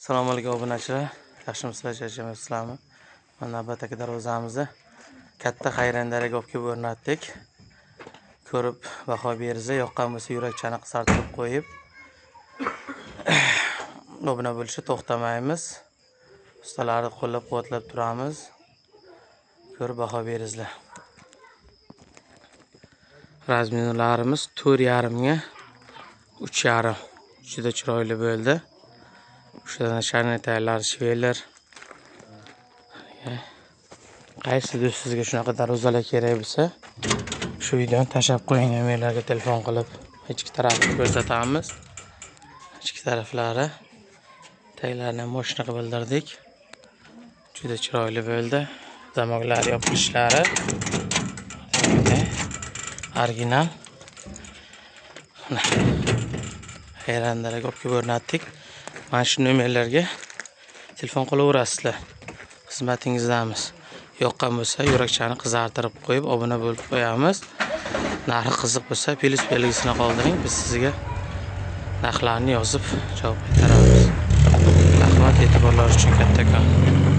Assalomu alaykum obunachilar. Yaxshimisizlar, charchamayapsizlarmi? Mana navbatdagi darvozamizni katta xayrandaraga olib kelib o'rnatdik. Ko'rib baho beringlar, yoqqan bo'lsa yurakchani qisartirib qo'yib obuna bo'lishga to'xtamaymiz. Ustalarni qo'llab-quvvatlab turamiz. Ko'rib baho beringlar. Razminlarimiz 4,5 ga 3,5. Juda chiroyli bo'ldi. Şuradan şarnetaylar, şveler. Qaysi do'stingizga shunaqa darvozalar kerak bo'lsa, shu videoni tashlab qo'ying, menlarga telefon qilib ichki tarafni ko'rsatamiz. Ichki taraflari taglarini ham moshina qilib bildirdik. Juda chiroyli bo'ldi. Zamoklar yopilishlari original. Xayrandaraga olib kelib o'rnatdik. Mana shu nomerlarga telefon qilaverasizlar. Xizmatingizdamiz. Yoqqan bo'lsa, yurakchani qizartirib qo'yib, obuna bo'lib qo'yamiz. Narxi qiziq bo'lsa, plus belgisini qoldiring, biz sizga narxlarni yozib javob qaytaramiz. Rahmat, e'tiborlar uchun kattakon.